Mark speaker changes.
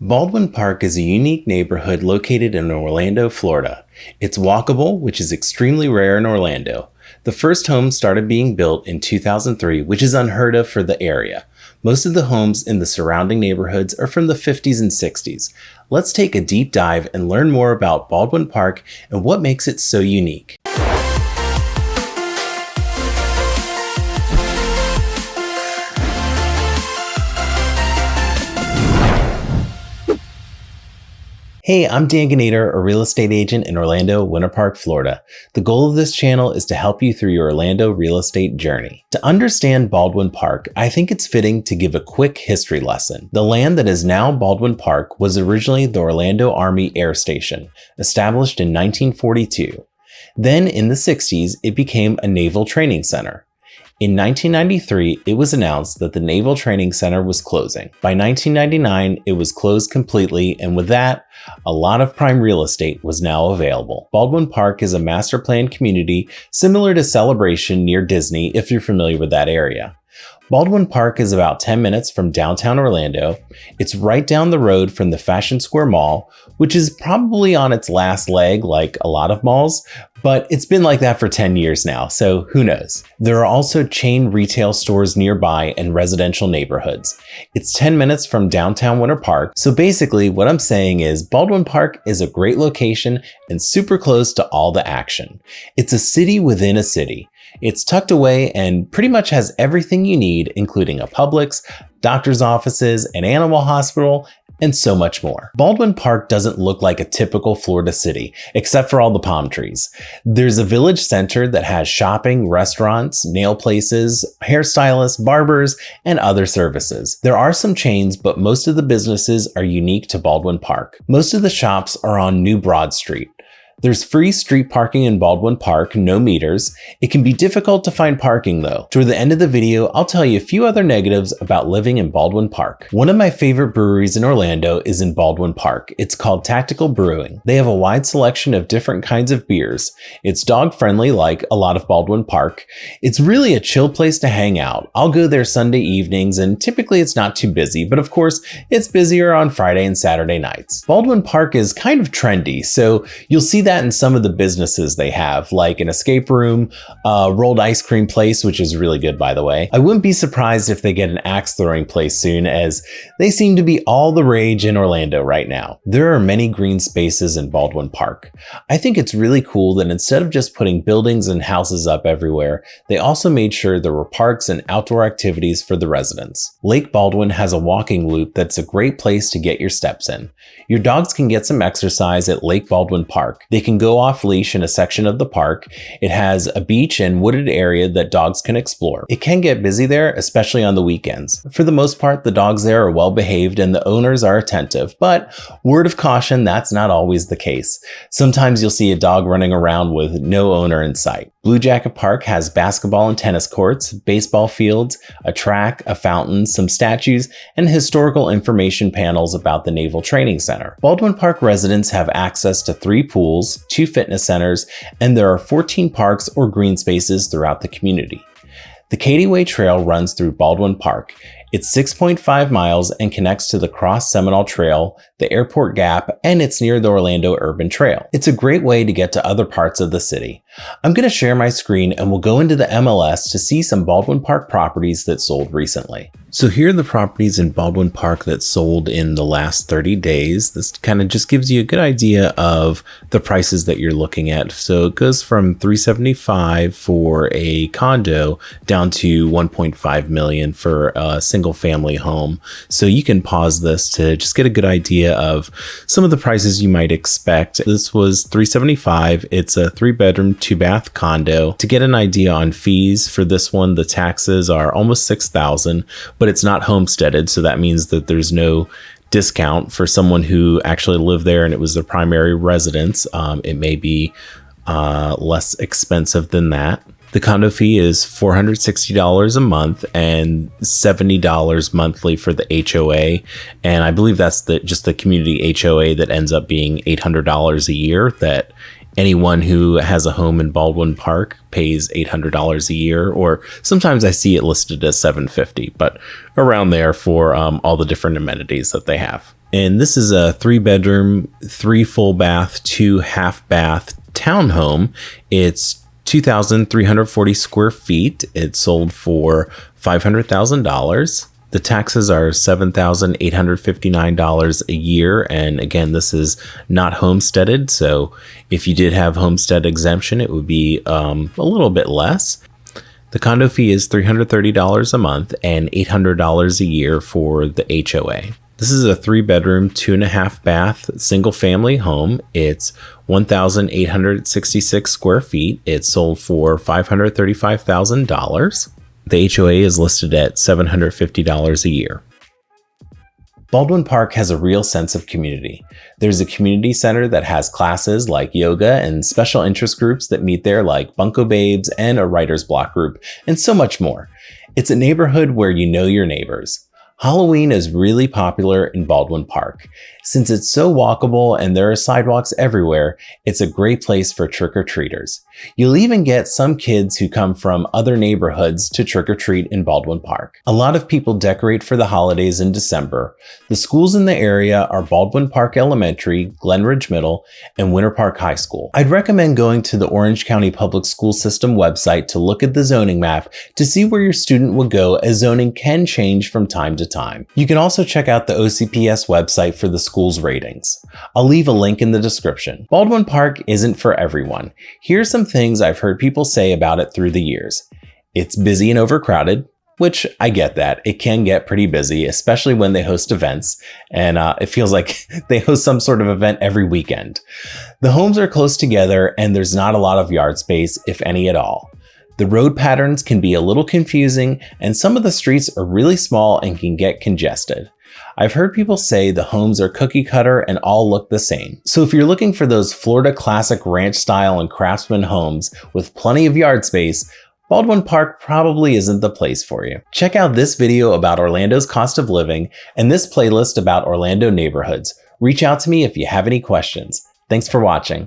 Speaker 1: Baldwin Park is a unique neighborhood located in Orlando, Florida. It's walkable, which is extremely rare in Orlando. The first home started being built in 2003, which is unheard of for the area. Most of the homes in the surrounding neighborhoods are from the 50s and 60s. Let's take a deep dive and learn more about Baldwin Park and what makes it so unique. Hey, I'm Dan Ganator, a real estate agent in Orlando, Winter Park, Florida. The goal of this channel is to help you through your Orlando real estate journey. To understand Baldwin Park, I think it's fitting to give a quick history lesson. The land that is now Baldwin Park was originally the Orlando Army Air Station, established in 1942. Then in the 60s, it became a Naval Training Center. In 1993, it was announced that the Naval Training Center was closing. By 1999, it was closed completely, and with that, a lot of prime real estate was now available. Baldwin Park is a master planned community similar to Celebration near Disney, if you're familiar with that area. Baldwin Park is about 10 minutes from downtown Orlando. It's right down the road from the Fashion Square Mall, which is probably on its last leg like a lot of malls, but it's been like that for 10 years now, so who knows. There are also chain retail stores nearby and residential neighborhoods. It's 10 minutes from downtown Winter Park, so basically what I'm saying is Baldwin Park is a great location and super close to all the action. It's a city within a city. It's tucked away and pretty much has everything you need, including a Publix, doctor's offices, an animal hospital, and so much more. Baldwin Park doesn't look like a typical Florida city, except for all the palm trees. There's a village center that has shopping, restaurants, nail places, hairstylists, barbers, and other services. There are some chains, but most of the businesses are unique to Baldwin Park. Most of the shops are on New Broad Street. There's free street parking in Baldwin Park, no meters. It can be difficult to find parking though. Toward the end of the video, I'll tell you a few other negatives about living in Baldwin Park. One of my favorite breweries in Orlando is in Baldwin Park. It's called Tactical Brewing. They have a wide selection of different kinds of beers. It's dog friendly like a lot of Baldwin Park. It's really a chill place to hang out. I'll go there Sunday evenings and typically it's not too busy, but of course it's busier on Friday and Saturday nights. Baldwin Park is kind of trendy, so you'll see that in some of the businesses they have, like an escape room, a rolled ice cream place, which is really good by the way. I wouldn't be surprised if they get an axe throwing place soon, as they seem to be all the rage in Orlando right now. There are many green spaces in Baldwin Park. I think it's really cool that instead of just putting buildings and houses up everywhere, they also made sure there were parks and outdoor activities for the residents. Lake Baldwin has a walking loop that's a great place to get your steps in. Your dogs can get some exercise at Lake Baldwin Park. They can go off leash in a section of the park. It has a beach and wooded area that dogs can explore. It can get busy there, especially on the weekends. For the most part, the dogs there are well behaved and the owners are attentive, but word of caution, that's not always the case. Sometimes you'll see a dog running around with no owner in sight. Blue Jacket Park has basketball and tennis courts, baseball fields, a track, a fountain, some statues, and historical information panels about the Naval Training Center. Baldwin Park residents have access to 3 pools, 2 fitness centers, and there are 14 parks or green spaces throughout the community. The Katy Way Trail runs through Baldwin Park. It's 6.5 miles and connects to the Cross Seminole Trail, the Airport Gap, and it's near the Orlando Urban Trail. It's a great way to get to other parts of the city. I'm going to share my screen and we'll go into the MLS to see some Baldwin Park properties that sold recently. So here are the properties in Baldwin Park that sold in the last 30 days. This kind of just gives you a good idea of the prices that you're looking at. So it goes from $375,000 for a condo down to $1.5 million for a single family home. So you can pause this to just get a good idea of some of the prices you might expect. This was $375,000. It's a 3-bedroom, 2-bath condo. To get an idea on fees for this one, the taxes are almost $6,000, but it's not homesteaded, so that means that there's no discount for someone who actually lived there and it was their primary residence. It may be less expensive than that. The condo fee is $460 a month and $70 monthly for the HOA. And I believe that's just the community HOA that ends up being $800 a year, that anyone who has a home in Baldwin Park pays $800 a year, or sometimes I see it listed as $750, but around there for all the different amenities that they have. And this is a 3-bedroom, 3 full bath, 2 half bath townhome. It's 2,340 square feet. It sold for $500,000. The taxes are $7,859 a year. And again, this is not homesteaded. So if you did have homestead exemption, it would be a little bit less. The condo fee is $330 a month and $800 a year for the HOA. This is a 3-bedroom, 2.5 bath, single family home. It's 1,866 square feet. It sold for $535,000. The HOA is listed at $750 a year. Baldwin Park has a real sense of community. There's a community center that has classes like yoga and special interest groups that meet there like Bunko Babes and a writer's block group, and so much more. It's a neighborhood where you know your neighbors. Halloween is really popular in Baldwin Park. Since it's so walkable and there are sidewalks everywhere, it's a great place for trick-or-treaters. You'll even get some kids who come from other neighborhoods to trick-or-treat in Baldwin Park. A lot of people decorate for the holidays in December. The schools in the area are Baldwin Park Elementary, Glenridge Middle, and Winter Park High School. I'd recommend going to the Orange County Public School System website to look at the zoning map to see where your student will go, as zoning can change from time to time. You can also check out the OCPS website for the school's ratings. I'll leave a link in the description. Baldwin Park isn't for everyone. Here's some things I've heard people say about it through the years. It's busy and overcrowded, which I get that. It can get pretty busy, especially when they host events, and it feels like they host some sort of event every weekend. The homes are close together and there's not a lot of yard space, if any at all. The road patterns can be a little confusing, and some of the streets are really small and can get congested. I've heard people say the homes are cookie cutter and all look the same. So if you're looking for those Florida classic ranch style and craftsman homes with plenty of yard space, Baldwin Park probably isn't the place for you. Check out this video about Orlando's cost of living and this playlist about Orlando neighborhoods. Reach out to me if you have any questions. Thanks for watching.